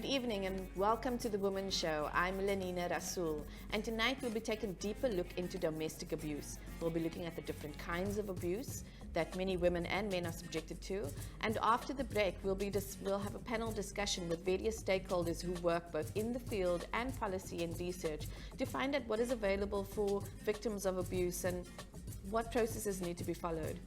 Good evening and welcome to the Women's Show. I'm Lenina Rassool, and tonight we'll be taking a deeper look into domestic abuse. We'll be looking at the different kinds of abuse that many women and men are subjected to. And after the break, we'll have a panel discussion with various stakeholders who work both in the field and policy and research to find out what is available for victims of abuse and what processes need to be followed.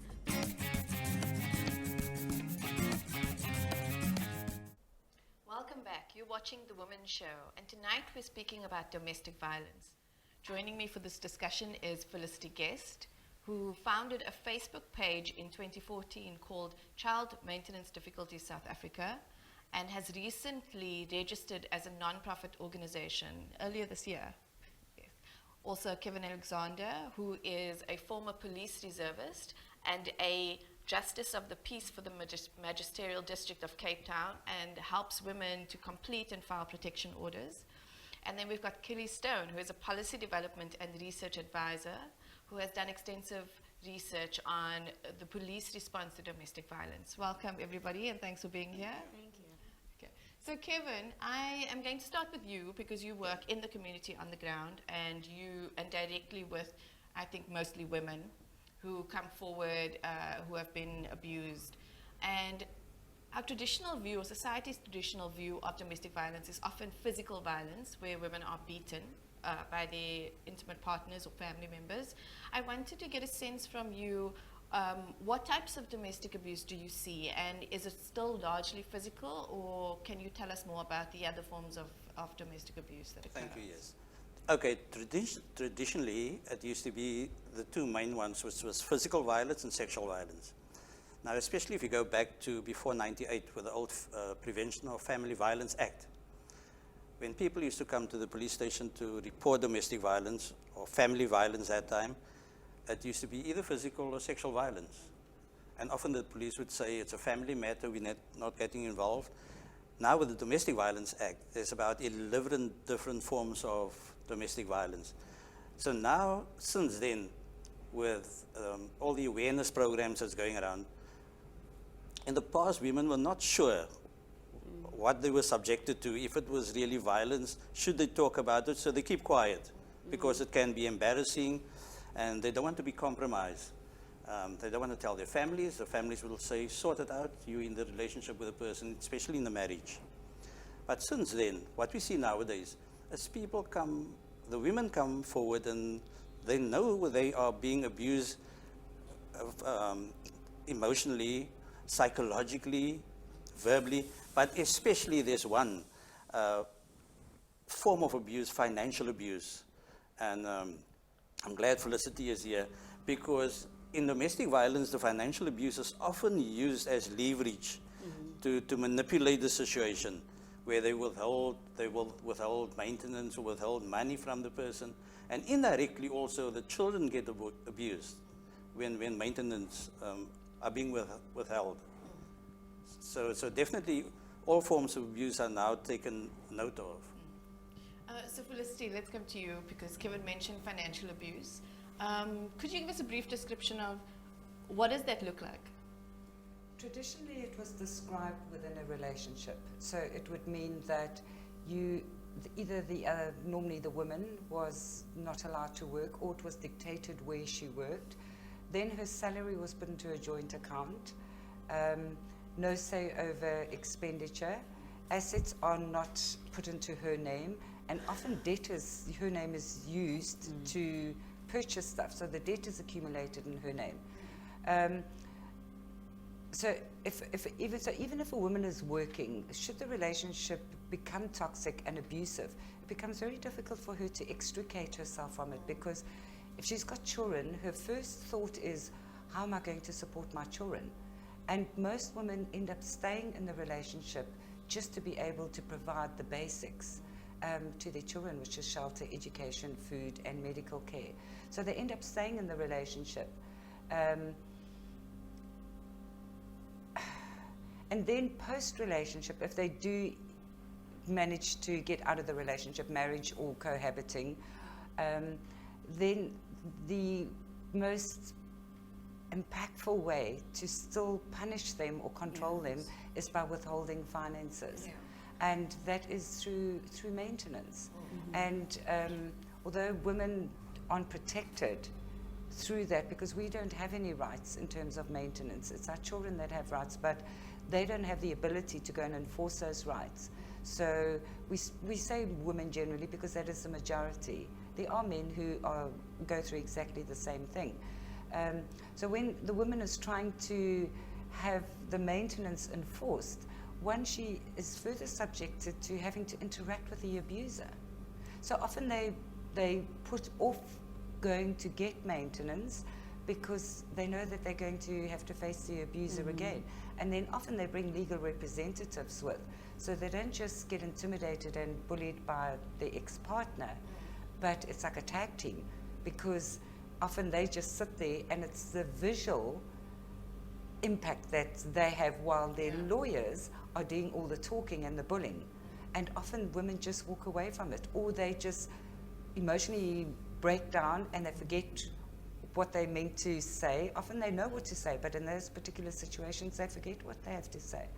Welcome back. You're watching The Women's Show, and tonight we're speaking about domestic violence. Joining me for this discussion is Felicity Guest, who founded a Facebook page in 2014 called Child Maintenance Difficulties South Africa, and has recently registered as a non-profit organization earlier this year. Yes. Also Kevin Alexander, who is a former police reservist and a Justice of the Peace for the Magisterial District of Cape Town, and helps women to complete and file protection orders. And then we've got Kelly Stone, who is a policy development and research advisor, who has done extensive research on the police response to domestic violence. Welcome, everybody, and thanks for being here. Thank you. Okay. So, Kevin, I am going to start with you because you work in the community on the ground, and directly with, I think, mostly women who come forward, who have been abused. And our traditional view, or society's traditional view of domestic violence, is often physical violence, where women are beaten by their intimate partners or family members. I wanted to get a sense from you, what types of domestic abuse do you see, and is it still largely physical, or can you tell us more about the other forms of domestic abuse that occur? Thank you, yes. Okay, traditionally, it used to be the two main ones, which was physical violence and sexual violence. Now, especially if you go back to before 98 with the old Prevention of Family Violence Act, when people used to come to the police station to report domestic violence or family violence at that time, it used to be either physical or sexual violence. And often the police would say it's a family matter, we're not getting involved. Now with the Domestic Violence Act, there's about 11 different forms of domestic violence. So now, since then, with all the awareness programs that's going around, in the past, women were not sure what they were subjected to, if it was really violence, should they talk about it, so they keep quiet, because it can be embarrassing, and they don't want to be compromised. They don't want to tell their families. The families will say, sort it out, you're in the relationship with a person, especially in the marriage. But since then, what we see nowadays is the women come forward and they know they are being abused emotionally, psychologically, verbally, but especially there's one form of abuse, financial abuse. And I'm glad Felicity is here, because in domestic violence, the financial abuse is often used as leverage to manipulate the situation, where they will withhold maintenance or withhold money from the person, and indirectly also the children get abused when maintenance are being withheld. So definitely all forms of abuse are now taken note of. So Felicity, let's come to you, because Kevin mentioned financial abuse. Could you give us a brief description of what does that look like? Traditionally, it was described within a relationship. So it would mean that normally the woman was not allowed to work, or it was dictated where she worked. Then her salary was put into a joint account. No say over expenditure. Assets are not put into her name, and often debtors, her name is used to purchase stuff, so the debt is accumulated in her name. So even if a woman is working, should the relationship become toxic and abusive, it becomes very difficult for her to extricate herself from it, because if she's got children, her first thought is, how am I going to support my children? And most women end up staying in the relationship just to be able to provide the basics to their children, which is shelter, education, food, and medical care. So they end up staying in the relationship. And then post-relationship, if they do manage to get out of the relationship, marriage or cohabiting, then the most impactful way to still punish them or control them is by withholding finances. and that is through maintenance. And although women aren't protected through that, because we don't have any rights in terms of maintenance, it's our children that have rights, but they don't have the ability to go and enforce those rights. So we say women generally because that is the majority. There are men who go through exactly the same thing. So when the woman is trying to have the maintenance enforced, one, she is further subjected to having to interact with the abuser. So often they put off going to get maintenance because they know that they're going to have to face the abuser again. And then often they bring legal representatives with, so they don't just get intimidated and bullied by the ex-partner, but it's like a tag team, because often they just sit there and it's the visual impact that they have while their lawyers are doing all the talking and the bullying. And often women just walk away from it, or they just emotionally break down and they forget what they meant to say. Often they know what to say, but in those particular situations they forget what they have to say.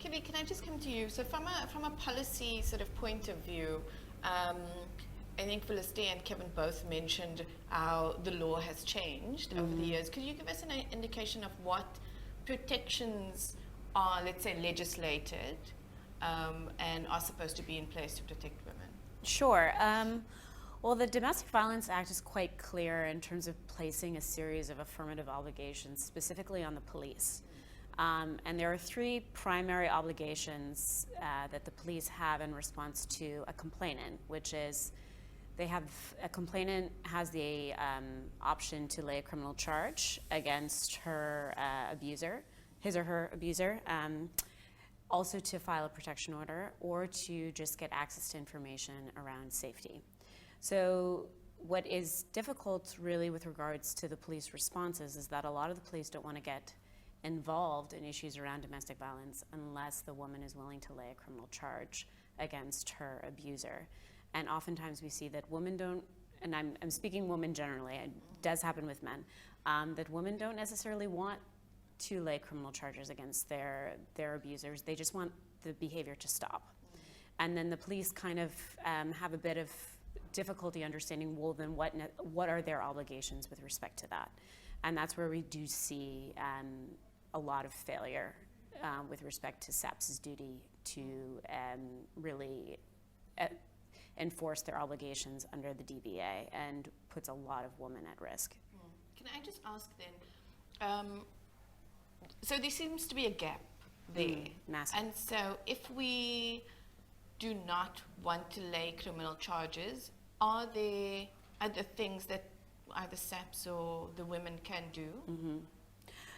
Kivi, can I just come to you? So from a policy sort of point of view, I think Felicity and Kevin both mentioned how the law has changed over the years. Could you give us an indication of what protections are, let's say, legislated and are supposed to be in place to protect women? Sure. Well, the Domestic Violence Act is quite clear in terms of placing a series of affirmative obligations, specifically on the police. And there are three primary obligations that the police have in response to a complainant, which is a complainant has the option to lay a criminal charge against her abuser, his or her abuser, also to file a protection order, or to just get access to information around safety. So what is difficult really with regards to the police responses is that a lot of the police don't want to get involved in issues around domestic violence unless the woman is willing to lay a criminal charge against her abuser. And oftentimes we see that women don't, and I'm speaking women generally, it does happen with men, that women don't necessarily want to lay criminal charges against their abusers. They just want the behavior to stop. And then the police kind of have a bit of difficulty understanding, well, then what are their obligations with respect to that? And that's where we do see a lot of failure with respect to SAPS's duty to really enforce their obligations under the DVA, and puts a lot of women at risk. Can I just ask then, so there seems to be a gap there. Massive. And so if we do not want to lay criminal charges, are there other things that either SAPS or the women can do?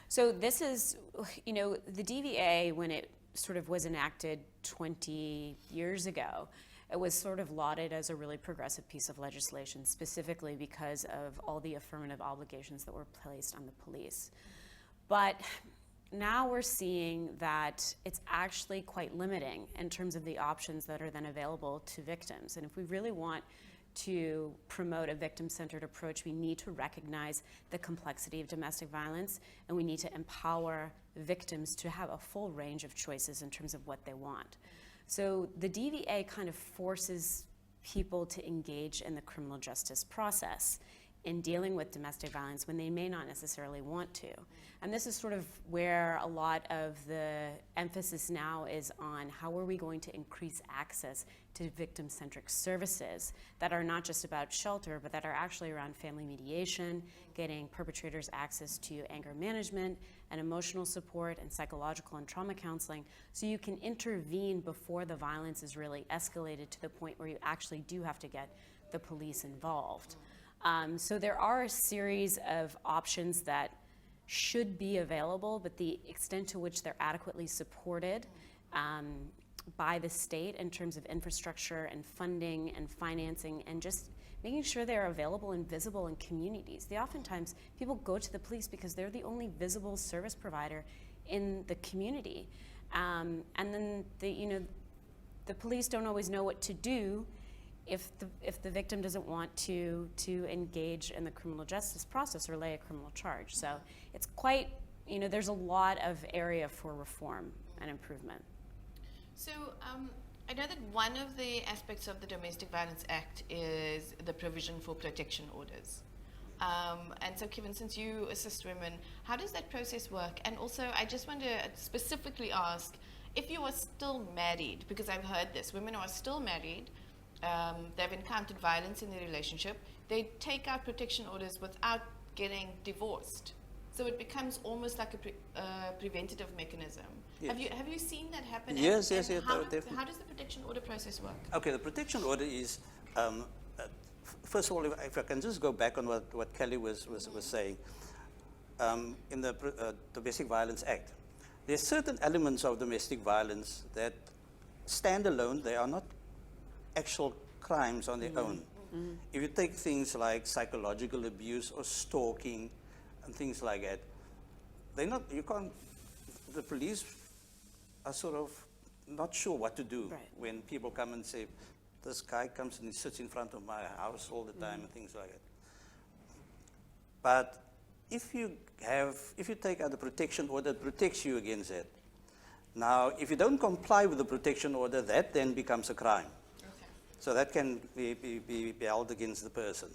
So this is, the DVA, when it sort of was enacted 20 years ago, it was sort of lauded as a really progressive piece of legislation, specifically because of all the affirmative obligations that were placed on the police. But now we're seeing that it's actually quite limiting in terms of the options that are then available to victims. And if we really want to promote a victim-centered approach, we need to recognize the complexity of domestic violence, and we need to empower victims to have a full range of choices in terms of what they want. So the DVA kind of forces people to engage in the criminal justice process in dealing with domestic violence when they may not necessarily want to. And this is sort of where a lot of the emphasis now is on how are we going to increase access to victim-centric services that are not just about shelter, but that are actually around family mediation, getting perpetrators access to anger management and emotional support and psychological and trauma counseling, so you can intervene before the violence is really escalated to the point where you actually do have to get the police involved. So there are a series of options that should be available, but the extent to which they're adequately supported by the state in terms of infrastructure and funding and financing, and just making sure they're available and visible in communities. Oftentimes people go to the police because they're the only visible service provider in the community, and then the police don't always know what to do if the victim doesn't want to engage in the criminal justice process or lay a criminal charge. So it's quite, there's a lot of area for reform and improvement. So I know that one of the aspects of the Domestic Violence Act is the provision for protection orders. And so, Kevin, since you assist women, how does that process work? And also, I just want to specifically ask, if you are still married, because I've heard this, women who are still married, they've encountered violence in their relationship, they take out protection orders without getting divorced. So it becomes almost like a preventative mechanism. Yes. Have you seen that happen? Yes, And yes, yes, definitely. How does the protection order process work? Okay, the protection order is, first of all, if I can just go back on what Kelly was saying, in the Domestic Violence Act, there's certain elements of domestic violence that stand alone. They are not actual crimes on their own. If you take things like psychological abuse or stalking and things like that, the police are sort of not sure what to do when people come and say, this guy comes and he sits in front of my house all the time and things like that. But if you take out the protection order, it protects you against that. Now, if you don't comply with the protection order, that then becomes a crime. Okay. So that can be held against the person.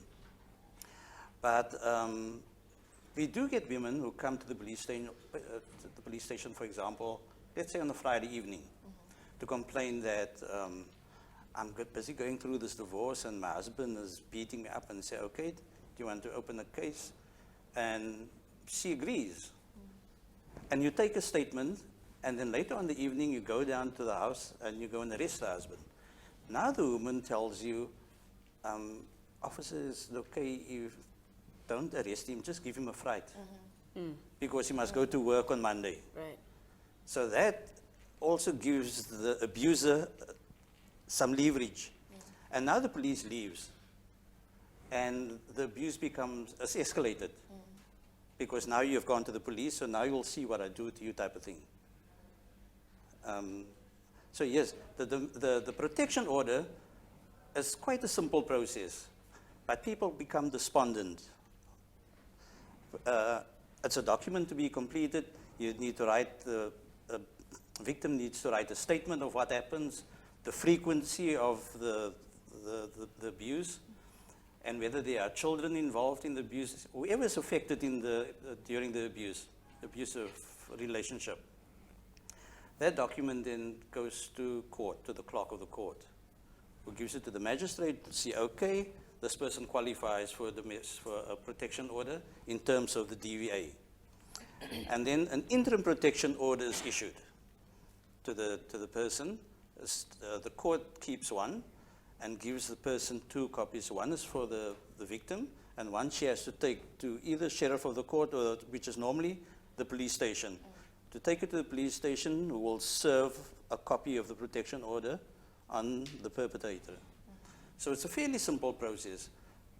But we do get women who come to the police station, for example, let's say on a Friday evening, to complain that I'm busy going through this divorce and my husband is beating me up, and say, okay, do you want to open a case? And she agrees. And you take a statement, and then later on the evening you go down to the house and you go and arrest the husband. Now the woman tells you, officer, is it okay if don't arrest him, just give him a fright. Because he must go to work on Monday. Right. So that also gives the abuser some leverage. And now the police leaves, and the abuse becomes escalated. Because now you've gone to the police, so now you'll see what I do to you, type of thing. So yes, the protection order is quite a simple process, but people become despondent. It's a document to be completed. You need to write, the victim needs to write a statement of what happens, the frequency of the abuse, and whether there are children involved in the abuse, whoever is affected during the abusive relationship. That document then goes to court, to the clerk of the court, who gives it to the magistrate to see, okay, this person qualifies for a protection order in terms of the DVA. And then an interim protection order is issued to the person. The court keeps one and gives the person 2 copies. One is for the victim, and one she has to take to either sheriff of the court, or which is normally the police station. To take it to the police station, who will serve a copy of the protection order on the perpetrator. So it's a fairly simple process,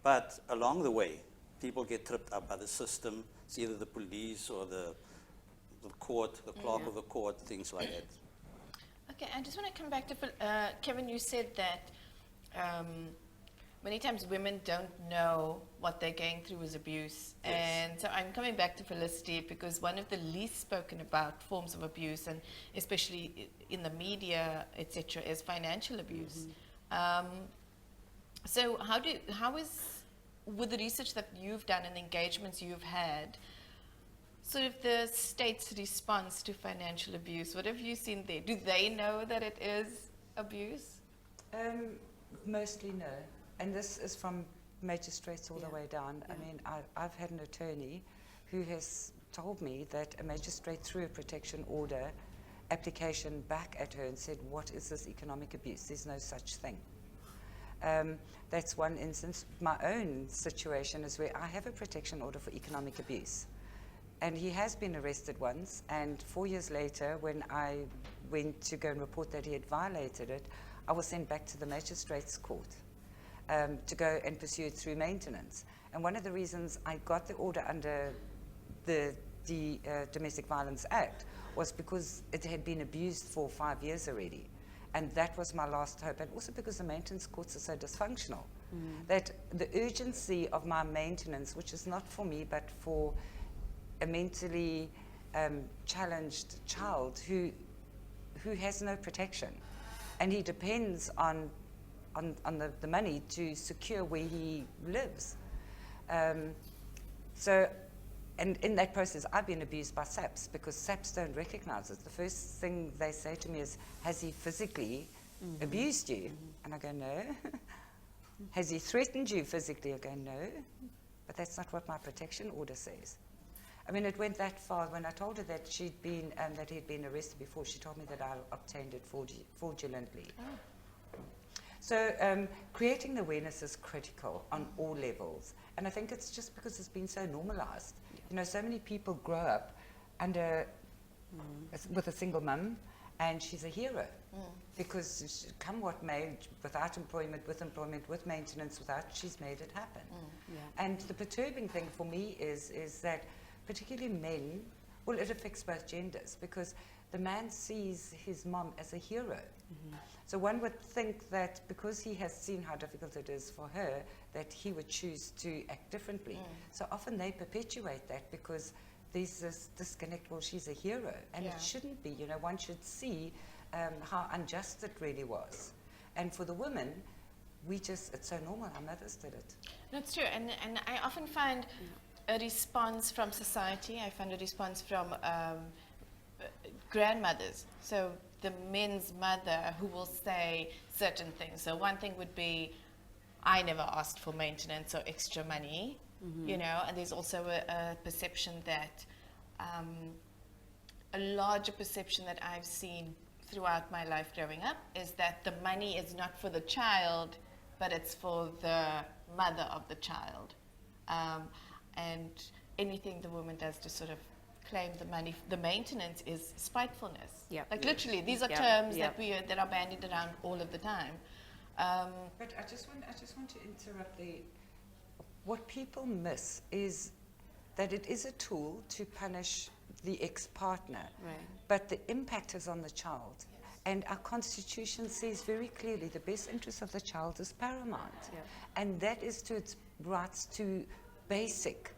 but along the way, people get tripped up by the system. It's either the police or the court, the clerk of the court, things like that. Okay, I just want to come back to Kevin. You said that many times women don't know what they're going through is abuse. Yes. And so I'm coming back to Felicity, because one of the least spoken about forms of abuse, and especially in the media, etc., is financial abuse. So how is, with the research that you've done and the engagements you've had, sort of the state's response to financial abuse, what have you seen there? Do they know that it is abuse? Mostly no. And this is from magistrates all the way down. I mean, I've had an attorney who has told me that a magistrate threw a protection order application back at her and said, what is this economic abuse? There's no such thing. That's one instance. My own situation is where I have a protection order for economic abuse. And he has been arrested once, and 4 years later, when I went to go and report that he had violated it, I was sent back to the magistrate's court to go and pursue it through maintenance. And one of the reasons I got the order under the Domestic Violence Act was because it had been abused for 5 years already. And that was my last hope. And also because the maintenance courts are so dysfunctional, that the urgency of my maintenance, which is not for me, but for a mentally challenged child who has no protection, and he depends on the money to secure where he lives. And in that process, I've been abused by SAPs because SAPs don't recognize it. The first thing they say to me is, has he physically abused you? And I go, no. Has he threatened you physically? I go, no. But that's not what my protection order says. I mean, it went that far. When I told her that she'd been, that he'd been arrested before, she told me that I obtained it fraudulently. Oh. So creating the awareness is critical on all levels. And I think it's just because it's been so normalized. You know, so many people grow up under, with a single mum, and she's a hero. Because come what may, without employment, with maintenance, without, she's made it happen. Yeah. And the perturbing thing for me is that particularly men, well, it affects both genders, because the man sees his mom as a hero. So one would think that because he has seen how difficult it is for her, that he would choose to act differently. So often they perpetuate that because there's this disconnect. Well, she's a hero, and it shouldn't be. You know, one should see how unjust it really was. And for the women, it's so normal. Our mothers did it. That's true, and I often find a response from society. I find a response from grandmothers. So the men's mother who will say certain things. So one thing would be, I never asked for maintenance or extra money, you know, and there's also a perception that, a larger perception that I've seen throughout my life growing up is that the money is not for the child, but it's for the mother of the child. And anything the woman does to sort of claim the money, the maintenance, is spitefulness. Like literally, these are terms that are bandied around all of the time. But I just want to interrupt what people miss is that it is a tool to punish the ex-partner, but the impact is on the child. And our Constitution says very clearly the best interest of the child is paramount. And that is to its rights to basic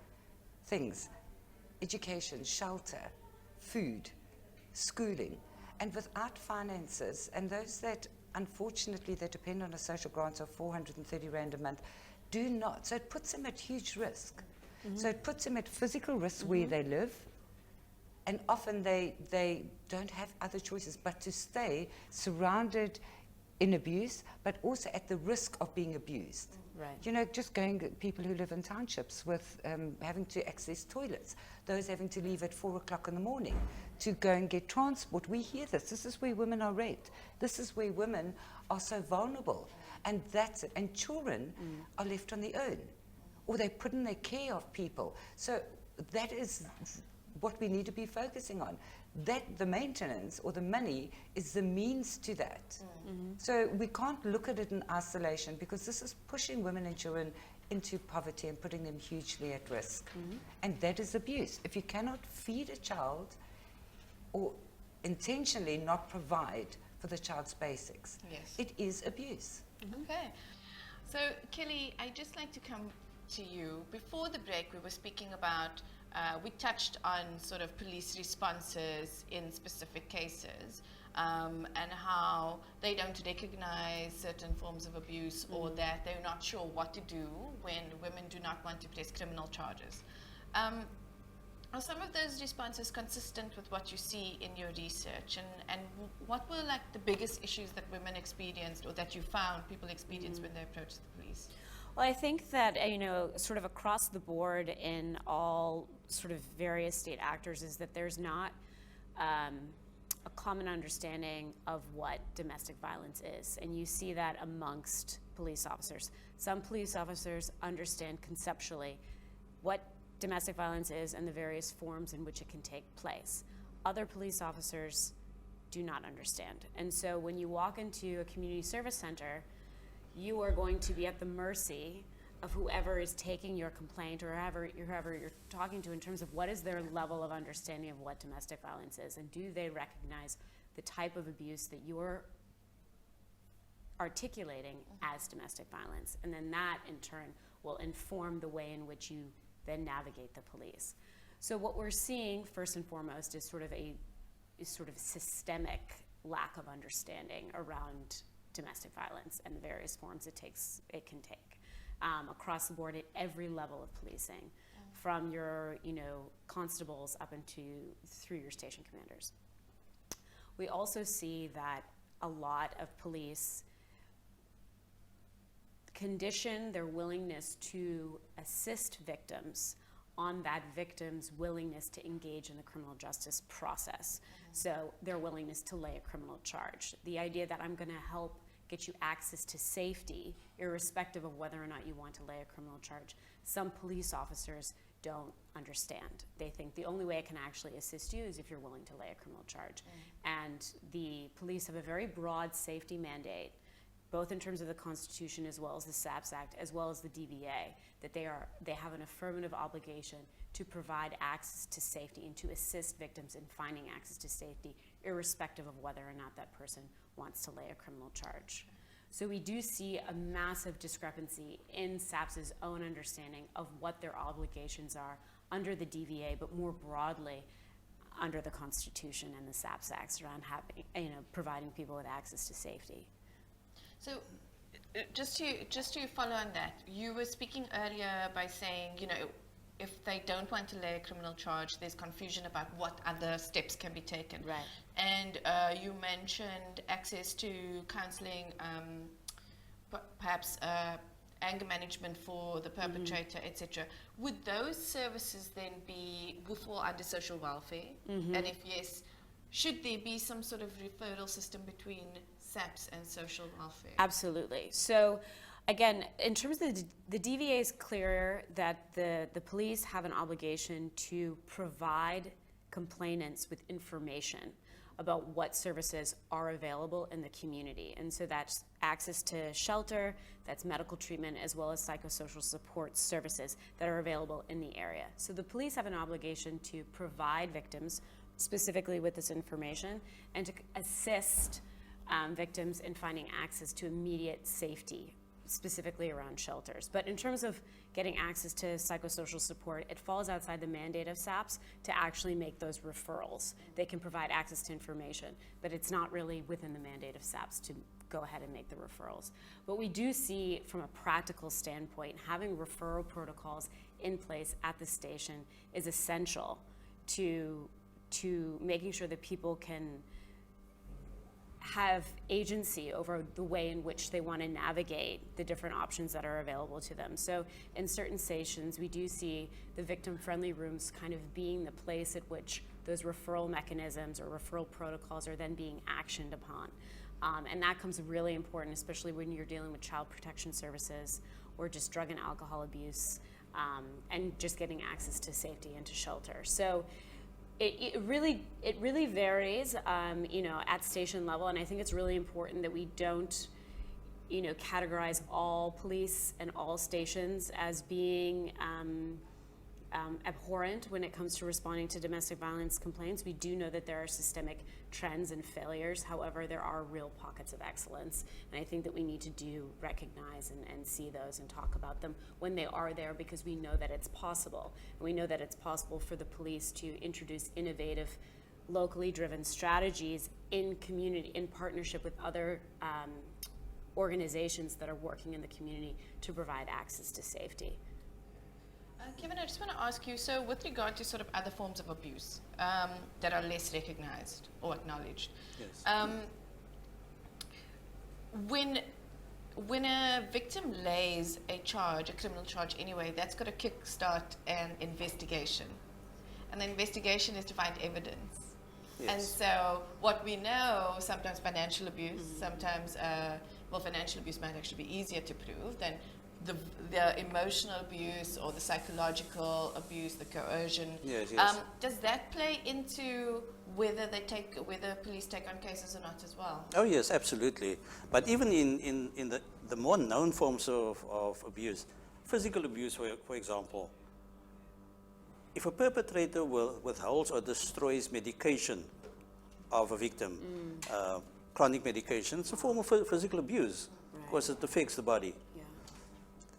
things: education, shelter, food, schooling. And without finances, and those that unfortunately they depend on a social grant of 430 Rand a month, do not. So it puts them at huge risk. So it puts them at physical risk where they live, and often they don't have other choices but to stay surrounded in abuse, but also at the risk of being abused. You know, just people who live in townships with having to access toilets, those having to leave at 4 o'clock in the morning to go and get transport. We hear this. This is where women are raped. This is where women are so vulnerable. And that's it. And children are left on their own, or they're put in the care of people. So that is what we need to be focusing on. That the maintenance or the money is the means to that. So we can't look at it in isolation, because this is pushing women and children into poverty and putting them hugely at risk. And that is abuse. If you cannot feed a child or intentionally not provide for the child's basics, it is abuse. Okay. So Kelly, I'd just like to come to you. Before the break, we were speaking about we touched on sort of police responses in specific cases, and how they don't recognize certain forms of abuse, or that they're not sure what to do when women do not want to press criminal charges. Are some of those responses consistent with what you see in your research? And what were like the biggest issues that women experienced, or that you found people experienced when they approached the police? Well, I think that, you know, sort of across the board in all sort of various state actors is that there's not a common understanding of what domestic violence is. And you see that amongst police officers. Some police officers understand conceptually what domestic violence is and the various forms in which it can take place. Other police officers do not understand. And so when you walk into a community service center, you are going to be at the mercy of whoever is taking your complaint, or whoever you're talking to, in terms of what is their level of understanding of what domestic violence is, and do they recognize the type of abuse that you're articulating as domestic violence. And then that in turn will inform the way in which you then navigate the police. So what we're seeing first and foremost is sort of systemic lack of understanding around domestic violence and the various forms it can take across the board at every level of policing, from your constables up through your station commanders. We also see that a lot of police condition their willingness to assist victims on that victim's willingness to engage in the criminal justice process. So their willingness to lay a criminal charge. The idea that I'm going to help get you access to safety, irrespective of whether or not you want to lay a criminal charge. Some police officers don't understand. They think the only way I can actually assist you is if you're willing to lay a criminal charge. And the police have a very broad safety mandate, both in terms of the Constitution as well as the SAPS Act, as well as the DVA, that they have an affirmative obligation to provide access to safety and to assist victims in finding access to safety, irrespective of whether or not that person wants to lay a criminal charge. So we do see a massive discrepancy in SAPS's own understanding of what their obligations are under the DVA, but more broadly under the Constitution and the SAPS Acts around providing people with access to safety. So just to follow on that, you were speaking earlier by saying, if they don't want to lay a criminal charge, there's confusion about what other steps can be taken. Right. And you mentioned access to counseling, perhaps anger management for the perpetrator, etc. Would those services then fall under social welfare? And if yes, should there be some sort of referral system between SAPS and social welfare? Absolutely. So again, in terms of the DVA is clear that the police have an obligation to provide complainants with information about what services are available in the community. And so that's access to shelter, that's medical treatment, as well as psychosocial support services that are available in the area. So the police have an obligation to provide victims specifically with this information and to assist victims in finding access to immediate safety, specifically around shelters. But in terms of getting access to psychosocial support, it falls outside the mandate of SAPS to actually make those referrals. They can provide access to information, but it's not really within the mandate of SAPS to go ahead and make the referrals. But we do see, from a practical standpoint, having referral protocols in place at the station is essential to making sure that people can have agency over the way in which they want to navigate the different options that are available to them. So in certain stations, we do see the victim-friendly rooms kind of being the place at which those referral mechanisms or referral protocols are then being actioned upon. And that comes really important, especially when you're dealing with child protection services or just drug and alcohol abuse, and just getting access to safety and to shelter. So it really varies, at station level, and I think it's really important that we don't, categorize all police and all stations as being abhorrent when it comes to responding to domestic violence complaints. We do know that there are systemic trends and failures. However, there are real pockets of excellence, and I think that we need to recognize and see those and talk about them when they are there, because we know that it's possible. And we know that it's possible for the police to introduce innovative, locally driven strategies in community, in partnership with other organizations that are working in the community to provide access to safety. Kevin, I just want to ask you, so with regard to sort of other forms of abuse that are less recognized or acknowledged, Yes. When a victim lays a criminal charge anyway, that's got to kickstart an investigation. And the investigation is to find evidence. Yes. And so what we know, sometimes financial abuse, sometimes, financial abuse might actually be easier to prove than the emotional abuse or the psychological abuse, the coercion. Yes, yes. Does that play into whether police take on cases or not as well? Oh yes, absolutely. But even in the more known forms of abuse, physical abuse, for example, if a perpetrator withholds or destroys medication of a victim, chronic medication, it's a form of physical abuse, because it affects the body.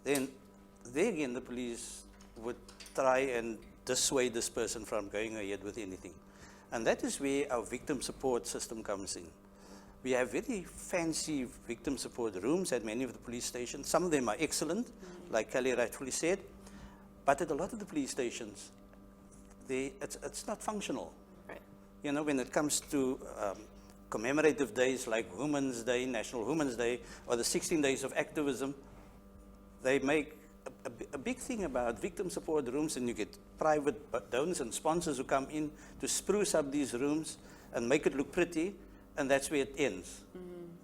Then, there again, the police would try and dissuade this person from going ahead with anything. And that is where our victim support system comes in. We have very fancy victim support rooms at many of the police stations. Some of them are excellent, like Kelly rightfully said, but at a lot of the police stations, it's not functional. Right. You know, when it comes to commemorative days like Women's Day, National Women's Day, or the 16 days of activism, they make a big thing about victim support rooms, and you get private donors and sponsors who come in to spruce up these rooms and make it look pretty, and that's where it ends.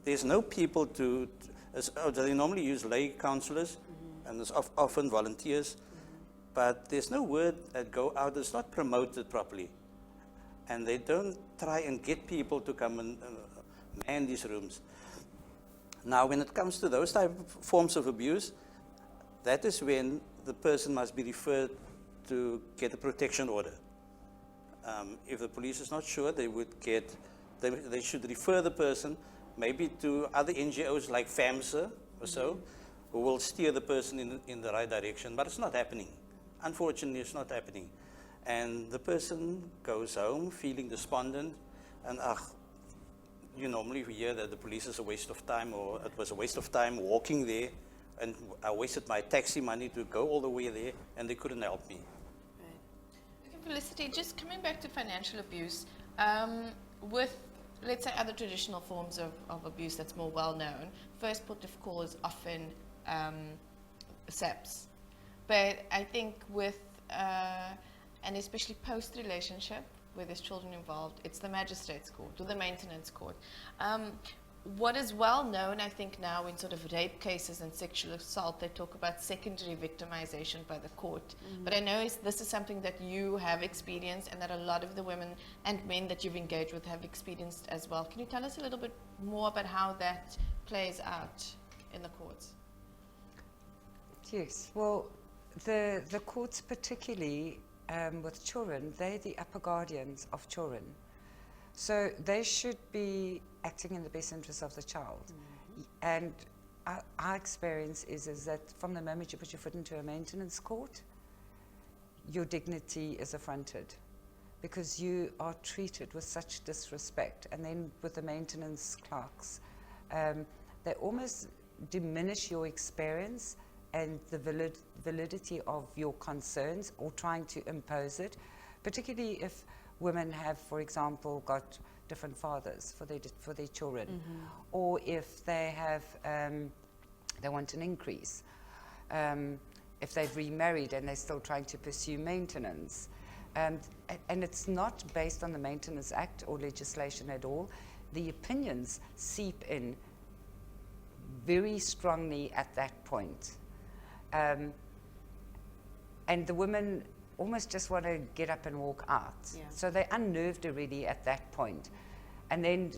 There's no people they normally use lay counselors, and there's often volunteers, but there's no word that go out. It's not promoted properly. And they don't try and get people to come and man these rooms. Now, when it comes to those type of forms of abuse, that is when the person must be referred to get a protection order. If the police is not sure, they should refer the person maybe to other NGOs like FAMSA or so, who will steer the person in the right direction. But it's not happening. Unfortunately, it's not happening. And the person goes home feeling despondent, and you normally hear that the police is a waste of time, or it was a waste of time walking there, and I wasted my taxi money to go all the way there, and they couldn't help me. Right. Okay, Felicity, just coming back to financial abuse, with, let's say, other traditional forms of abuse that's more well known, first port of call is often SAPS. But I think with, and especially post-relationship, where there's children involved, it's the magistrate's court or the maintenance court. What is well known, I think, now in sort of rape cases and sexual assault, they talk about secondary victimization by the court. But I know this is something that you have experienced, and that a lot of the women and men that you've engaged with have experienced as well. Can you tell us a little bit more about how that plays out in the courts? Yes, well, the courts particularly with children, they're the upper guardians of children. So they should be acting in the best interest of the child. And our experience is that from the moment you put your foot into a maintenance court, your dignity is affronted, because you are treated with such disrespect. And then with the maintenance clerks, they almost diminish your experience and the validity of your concerns, or trying to impose it, particularly if women have, for example, got different fathers for their children, or if they have they want an increase, if they've remarried and they're still trying to pursue maintenance, and it's not based on the Maintenance Act or legislation at all. The opinions seep in very strongly at that point. And the women almost just want to get up and walk out. Yeah. So they're unnerved already at that point. And then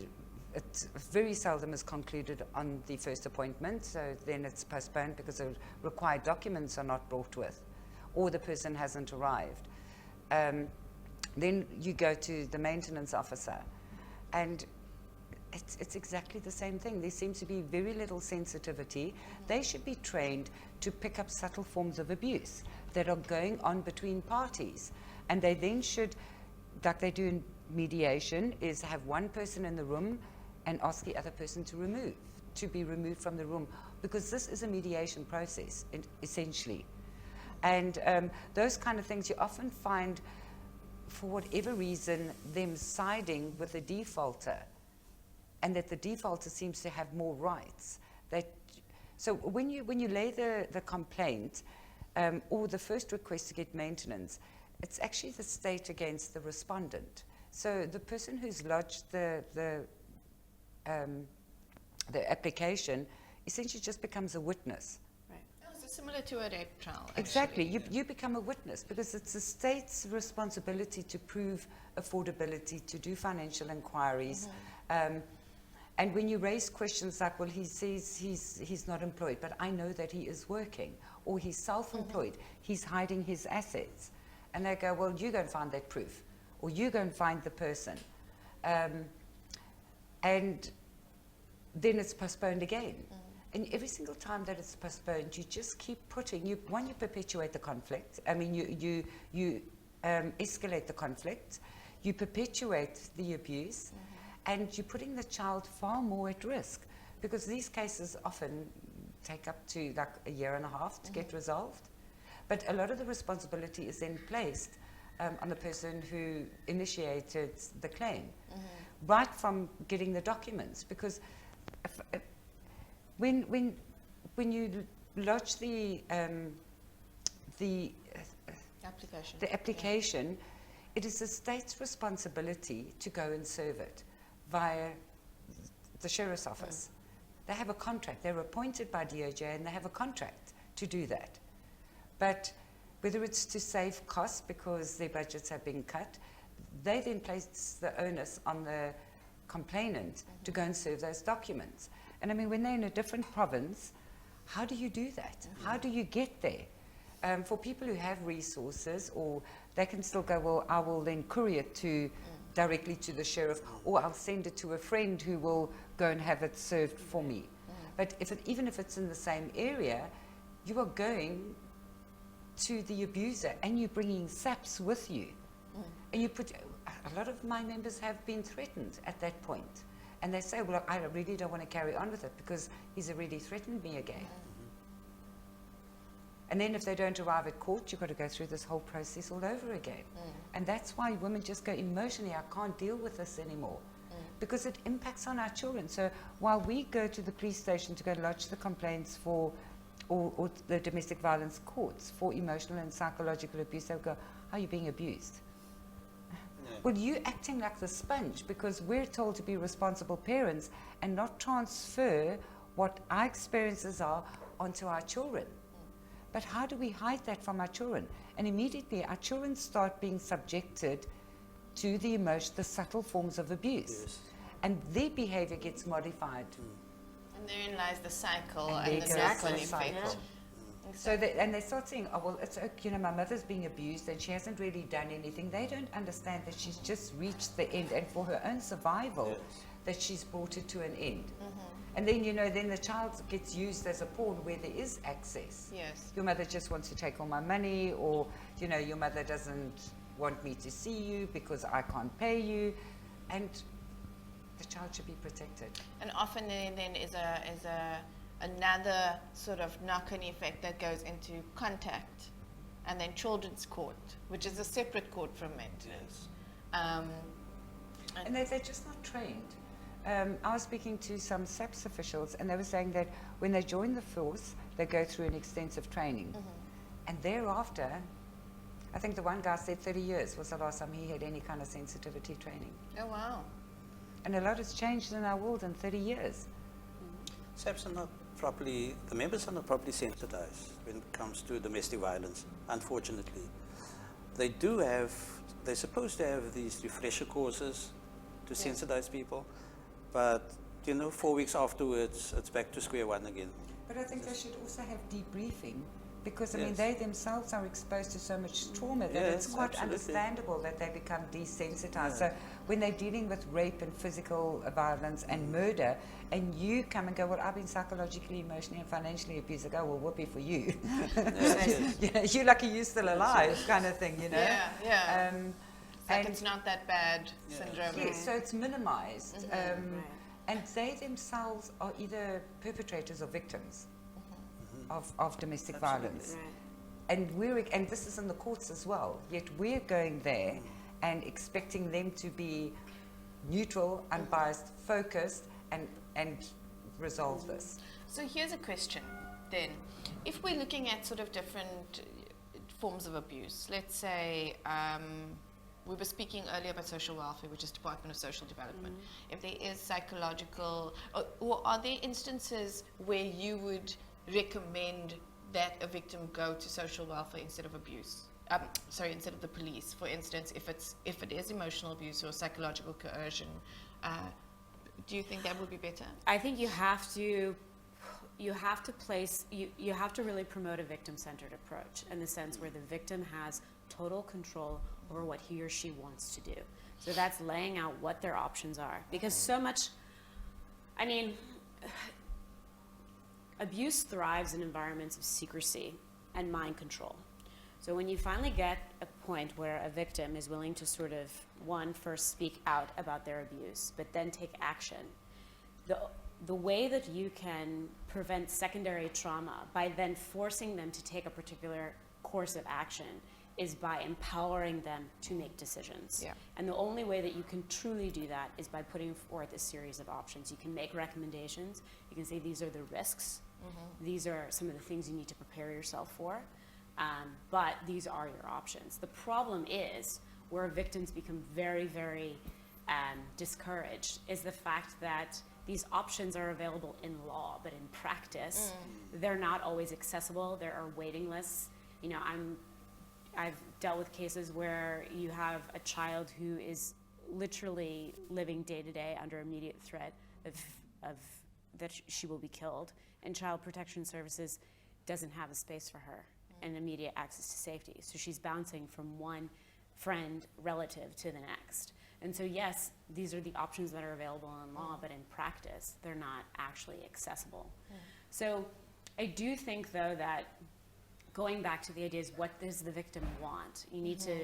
it very seldom is concluded on the first appointment, so then it's postponed because the required documents are not brought with, or the person hasn't arrived. Then you go to the maintenance officer, and it's exactly the same thing. There seems to be very little sensitivity. They should be trained to pick up subtle forms of abuse that are going on between parties. And they then should, like they do in mediation, is have one person in the room and ask the other person to be removed from the room, because this is a mediation process, essentially. And those kind of things you often find, for whatever reason, them siding with the defaulter, and that the defaulter seems to have more rights. So when you lay the complaint, or the first request to get maintenance, it's actually the state against the respondent. So the person who's lodged the application essentially just becomes a witness. Right. Oh, so similar to a rape trial. Exactly. Actually. You become a witness, because it's the state's responsibility to prove affordability, to do financial inquiries. And when you raise questions like, well, he says he's not employed, but I know that he is working, or he's self-employed, he's hiding his assets. And they go, well, you go and find that proof, or you go and find the person. And then it's postponed again. And every single time that it's postponed, you just keep putting, you perpetuate the conflict. I mean, you escalate the conflict, you perpetuate the abuse, and you're putting the child far more at risk, because these cases often take up to like a year and a half to get resolved. But a lot of the responsibility is then placed on the person who initiated the claim, right from getting the documents. Because when you lodge the application, it is the state's responsibility to go and serve it via the sheriff's office. They have a contract. They're appointed by DOJ, and they have a contract to do that. But whether it's to save costs because their budgets have been cut, they then place the onus on the complainant to go and serve those documents. And I mean, when they're in a different province, how do you do that? How do you get there? For people who have resources, or they can still go, well, I will then courier it directly to the sheriff, or I'll send it to a friend who will go and have it served for me. But even if it's in the same area, you are going to the abuser and you're bringing SAPs with you. And a lot of my members have been threatened at that point. And they say, well, I really don't want to carry on with it because he's already threatened me again. And then if they don't arrive at court, you've got to go through this whole process all over again. And that's why women just go emotionally, I can't deal with this anymore. Because it impacts on our children. So while we go to the police station to go lodge the complaints for, or the domestic violence courts for emotional and psychological abuse, they'll go, how are you being abused? Well, you're acting like the sponge, because we're told to be responsible parents and not transfer what our experiences are onto our children. But how do we hide that from our children? And immediately our children start being subjected to the subtle forms of abuse. Yes. And their behavior gets modified. And therein lies the cycle And and the there goes knock-on the cycle. effect. So they start saying, oh, well, it's okay, my mother's being abused and she hasn't really done anything. They don't understand that she's just reached the end, and for her own survival, that she's brought it to an end. And then, then the child gets used as a pawn where there is access. Yes. Your mother just wants to take all my money, or, your mother doesn't want me to see you because I can't pay you. And the child should be protected. And often there then is another sort of knock-on effect that goes into contact, and then children's court, which is a separate court from maintenance. And they're just not trained. I was speaking to some SAPS officials, and they were saying that when they join the force, they go through an extensive training. And thereafter, I think the one guy said 30 years was the last time he had any kind of sensitivity training. Oh, wow. And a lot has changed in our world in 30 years. SAPs are not properly, the members are not properly sensitized when it comes to domestic violence, unfortunately. They're supposed to have these refresher courses to sensitize people, but 4 weeks afterwards, it's back to square one again. But I think they should also have debriefing, because I mean, they themselves are exposed to so much trauma that it's quite understandable that they become desensitized. So when they're dealing with rape and physical violence and murder, and you come and go, well, I've been psychologically, emotionally and financially abused, I go, well, whoopee for you. You're lucky you're still alive, kind of thing, It's like it's not that bad syndrome. Yes, so it's minimized. And they themselves are either perpetrators or victims of domestic violence. And and this is in the courts as well, yet we're going there and expecting them to be neutral, unbiased, focused, and resolve this. So here's a question then. If we're looking at sort of different forms of abuse, let's say we were speaking earlier about social welfare, which is Department of Social Development. If there is psychological, or are there instances where you would recommend that a victim go to social welfare instead of abuse? Instead of the police, for instance, if it is emotional abuse or psychological coercion, do you think that would be better? I think you have to really promote a victim-centered approach, in the sense where the victim has total control over what he or she wants to do. So that's laying out what their options are, because so much, abuse thrives in environments of secrecy and mind control. So when you finally get a point where a victim is willing to sort of, one, first speak out about their abuse, but then take action, the way that you can prevent secondary trauma by then forcing them to take a particular course of action is by empowering them to make decisions. Yeah. And the only way that you can truly do that is by putting forth a series of options. You can make recommendations. You can say these are the risks. These are some of the things you need to prepare yourself for. But these are your options. The problem is where victims become very, very discouraged is the fact that these options are available in law, but in practice, they're not always accessible. There are waiting lists. You know, I've dealt with cases where you have a child who is literally living day to day under immediate threat of that she will be killed, and Child Protection Services doesn't have a space for her and immediate access to safety. So she's bouncing from one friend, relative to the next. And so yes, these are the options that are available in law, but in practice, they're not actually accessible. So I do think, though, that going back to the idea is, what does the victim want? You need to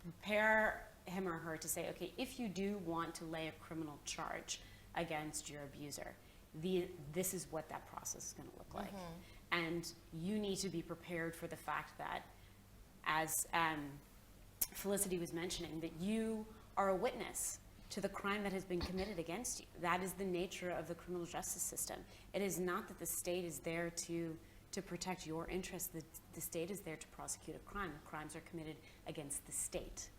prepare him or her to say, okay, if you do want to lay a criminal charge against your abuser, this is what that process is going to look like. And you need to be prepared for the fact that, as Felicity was mentioning, that you are a witness to the crime that has been committed against you. That is the nature of the criminal justice system. It is not that the state is there to protect your interests. The state is there to prosecute a crime. The crimes are committed against the state,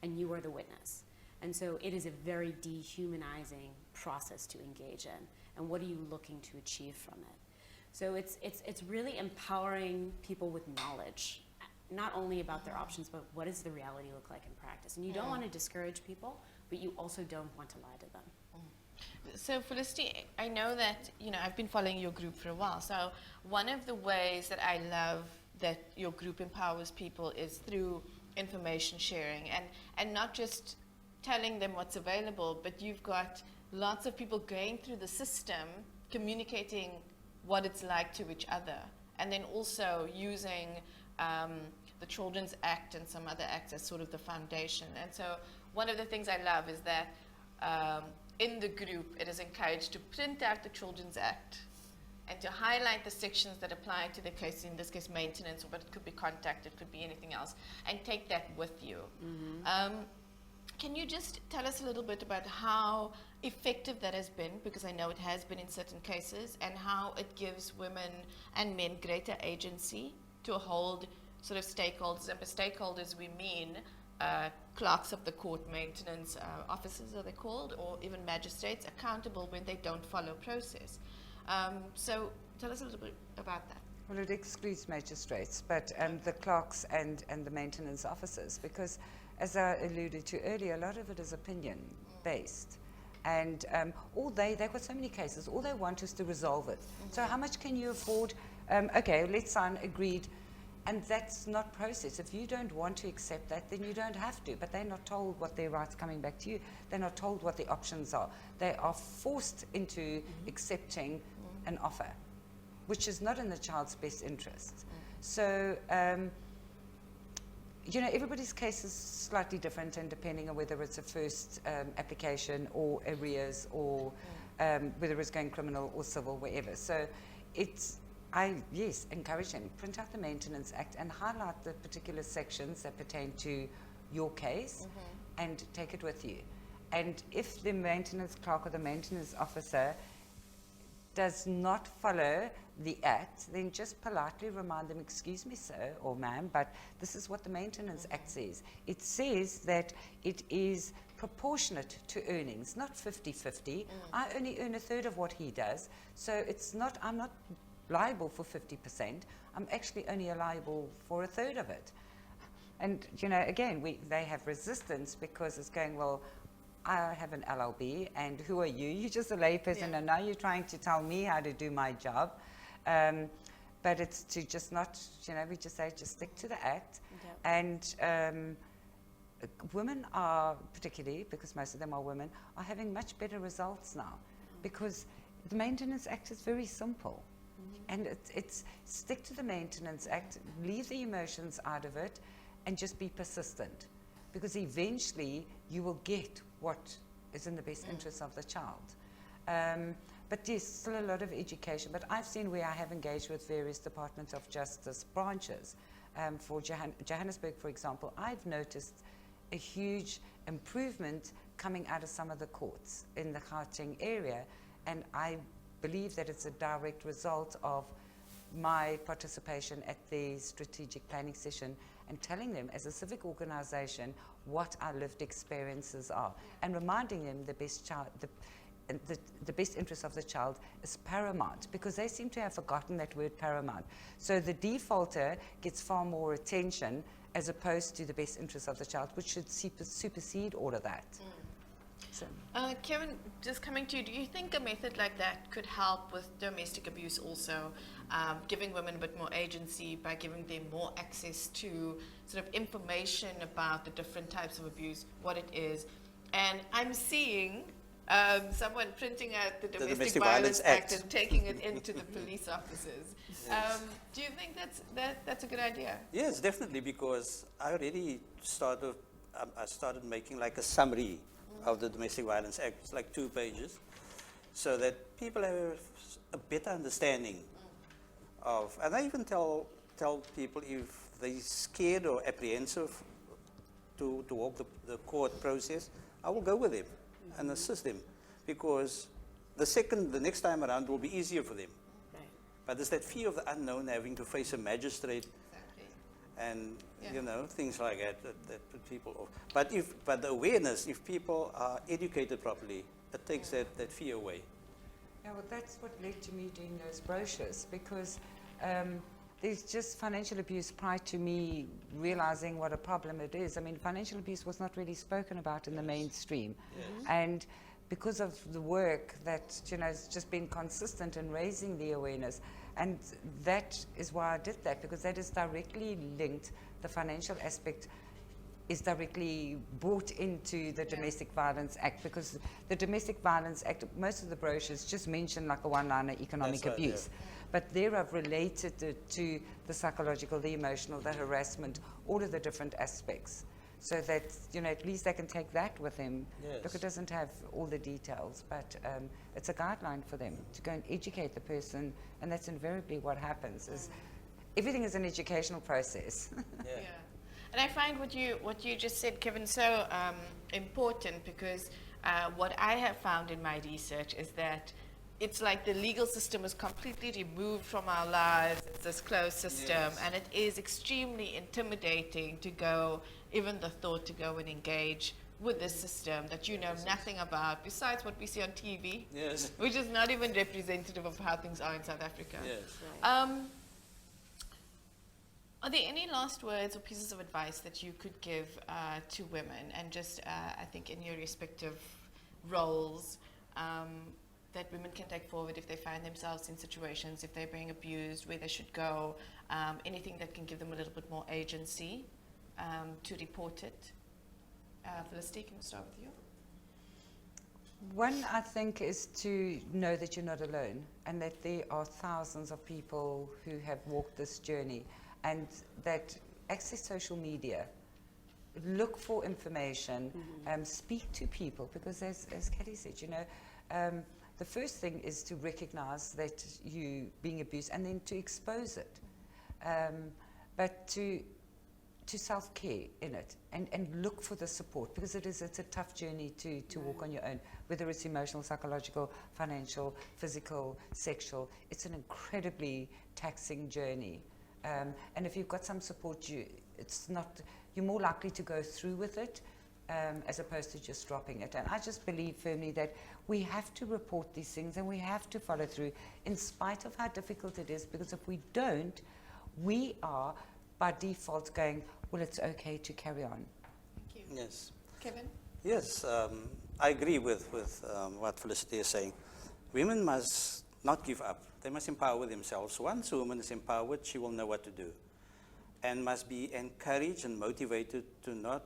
and you are the witness. And so it is a very dehumanizing process to engage in. And what are you looking to achieve from it? So it's really empowering people with knowledge, not only about their options, but what does the reality look like in practice. And you don't want to discourage people, but you also don't want to lie to them. So Felicity, I know that, you know, I've been following your group for a while. So one of the ways that I love that your group empowers people is through information sharing, and not just telling them what's available, but you've got lots of people going through the system, communicating what it's like to each other, and then also using the Children's Act and some other acts as sort of the foundation. And so one of the things I love is that in the group, it is encouraged to print out the Children's Act and to highlight the sections that apply to the case, in this case maintenance, but it could be contact, it could be anything else, and take that with you. Can you just tell us a little bit about how effective that has been, because I know it has been in certain cases, and how it gives women and men greater agency to hold sort of stakeholders, and by stakeholders we mean clerks of the court, maintenance officers are they called, or even magistrates, accountable when they don't follow process. So tell us a little bit about that. Well, it excludes magistrates, but the clerks and the maintenance officers, because as I alluded to earlier, a lot of it is opinion-based. And they've got so many cases, all they want is to resolve it. So how much can you afford? Okay, let's sign, agreed. And that's not process. If you don't want to accept that, then you don't have to. But they're not told what their rights coming back to you. They're not told what the options are. They are forced into accepting an offer, which is not in the child's best interest. So, you know, everybody's case is slightly different, and depending on whether it's a first application or arrears, or whether it's going criminal or civil, wherever. So I encourage them, print out the Maintenance Act and highlight the particular sections that pertain to your case and take it with you. And if the maintenance clerk or the maintenance officer does not follow the act, then just politely remind them, excuse me, sir or ma'am, but this is what the Maintenance Act says. It says that it is proportionate to earnings, not 50-50. I only earn a third of what he does, so I'm not liable for 50%. I'm actually only liable for a third of it. And, you know, again, they have resistance because it's going, well, I have an LLB, and who are you? You're just a layperson, and now you're trying to tell me how to do my job. But it's to just not, you know, we just say, just stick to the act. And women are, particularly, because most of them are women, are having much better results now, because the Maintenance Act is very simple. And it's stick to the Maintenance Act, leave the emotions out of it, and just be persistent, because eventually you will get what is in the best interest of the child. But there's still a lot of education. But I've seen where I have engaged with various Department of Justice branches. For Johannesburg, for example, I've noticed a huge improvement coming out of some of the courts in the Gauteng area, and I believe that it's a direct result of my participation at the strategic planning session and telling them as a civic organization what our lived experiences are, and reminding them the best interest of the child is paramount, because they seem to have forgotten that word paramount. So the defaulter gets far more attention as opposed to the best interest of the child, which should supersede all of that. So. Kevin, just coming to you, do you think a method like that could help with domestic abuse also, giving women a bit more agency by giving them more access to sort of information about the different types of abuse, what it is? And I'm seeing someone printing out the Domestic Violence Act and taking it into the police officers. Yes. Do you think that's a good idea? Yes, definitely, because I already started making like a summary of the Domestic Violence Act. It's like 2 pages, so that people have a better understanding of, and I even tell people if they're scared or apprehensive to walk the court process, I will go with them and assist them, because the next time around will be easier for them. Right. But there's that fear of the unknown, having to face a magistrate. Exactly. And things like that put people off. But the awareness, if people are educated properly, it takes that fear away. Yeah, well, that's what led to me doing those brochures, because there's just financial abuse prior to me realizing what a problem it is. I mean, financial abuse was not really spoken about in the mainstream. Yes. And because of the work that, has just been consistent in raising the awareness, and that is why I did that, because that is directly linked, the financial aspect is directly brought into the Domestic Violence Act, because the Domestic Violence Act, most of the brochures just mention like a one-liner economic abuse. Yeah. But there I've related it to the psychological, the emotional, the harassment, all of the different aspects. So that, at least they can take that with them. Yes. Look, it doesn't have all the details, but it's a guideline for them to go and educate the person, and that's invariably what happens. Is everything is an educational process. Yeah. And I find what you just said, Kevin, so important, because what I have found in my research is that it's like the legal system is completely removed from our lives. It's this closed system, and it is extremely intimidating to go, even the thought to go and engage with this system that you know nothing about, besides what we see on TV, which is not even representative of how things are in South Africa. Yes. Are there any last words or pieces of advice that you could give to women, and just I think in your respective roles, that women can take forward if they find themselves in situations, if they're being abused, where they should go, anything that can give them a little bit more agency to report it? Felicity, can we start with you? One, I think, is to know that you're not alone, and that there are thousands of people who have walked this journey, and that access social media, look for information, speak to people, because as Kathy said, the first thing is to recognize that you being abused, and then to expose it, but to self-care in it, and look for the support, because it's a tough journey to walk on your own, whether it's emotional, psychological, financial, physical, sexual. It's an incredibly taxing journey, and if you've got some support, you're more likely to go through with it, as opposed to just dropping it. And I just believe firmly that we have to report these things, and we have to follow through in spite of how difficult it is, because if we don't, we are by default going, well, it's okay to carry on. Thank you. Yes. Kevin? Yes, I agree with what Felicity is saying. Women must not give up. They must empower themselves. Once a woman is empowered, she will know what to do, and must be encouraged and motivated to not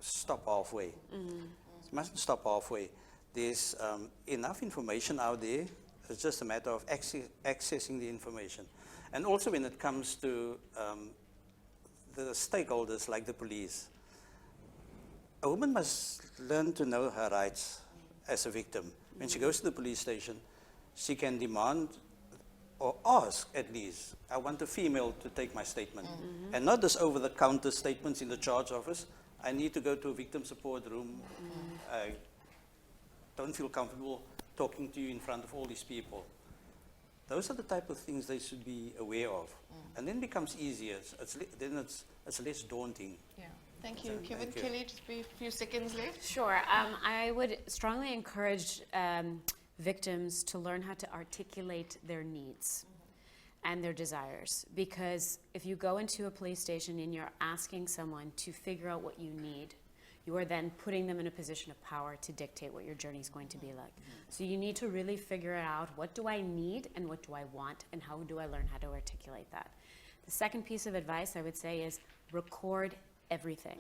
stop halfway. She mustn't stop halfway. There's enough information out there. It's just a matter of accessing the information. And also when it comes to the stakeholders like the police. A woman must learn to know her rights as a victim. When she goes to the police station, she can demand or ask at least, I want a female to take my statement. And not just over-the-counter statements in the charge office. I need to go to a victim support room. I don't feel comfortable talking to you in front of all these people. Those are the type of things they should be aware of. And then it becomes easier. Then it's less daunting. Yeah. Thank you. So, Kevin, thank you. Kelly, just a few seconds left. Sure. I would strongly encourage victims to learn how to articulate their needs and their desires. Because if you go into a police station and you're asking someone to figure out what you need, you are then putting them in a position of power to dictate what your journey is going to be like. So you need to really figure out, what do I need and what do I want, and how do I learn how to articulate that? The second piece of advice I would say is record everything.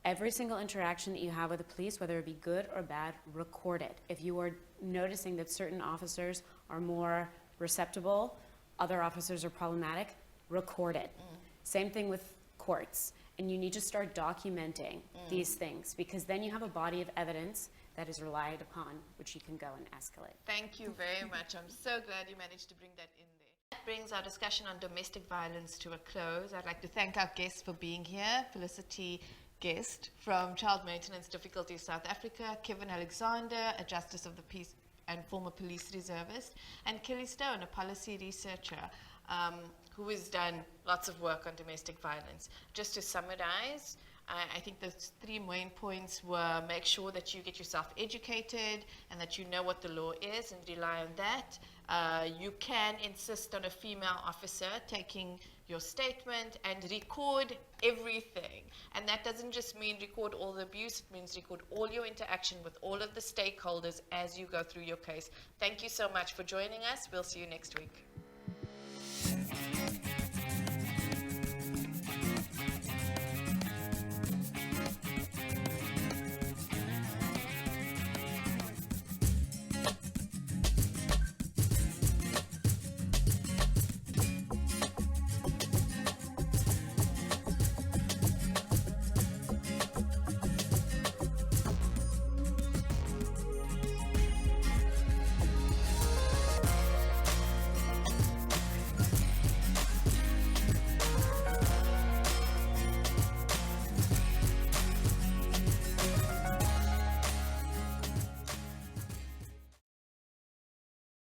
Every single interaction that you have with the police, whether it be good or bad, record it. If you are noticing that certain officers are more receptible, other officers are problematic, record it. Same thing with courts. And you need to start documenting these things, because then you have a body of evidence that is relied upon, which you can go and escalate. Thank you very much. I'm so glad you managed to bring that in there. That brings our discussion on domestic violence to a close. I'd like to thank our guests for being here. Felicity Guest from Child Maintenance Difficulties South Africa, Kevin Alexander, a Justice of the Peace and former police reservist, and Kelly Stone, a policy researcher who has done lots of work on domestic violence. Just to summarize, I think the three main points were: make sure that you get yourself educated and that you know what the law is and rely on that. You can insist on a female officer taking your statement and record everything. And that doesn't just mean record all the abuse, it means record all your interaction with all of the stakeholders as you go through your case. Thank you so much for joining us. We'll see you next week.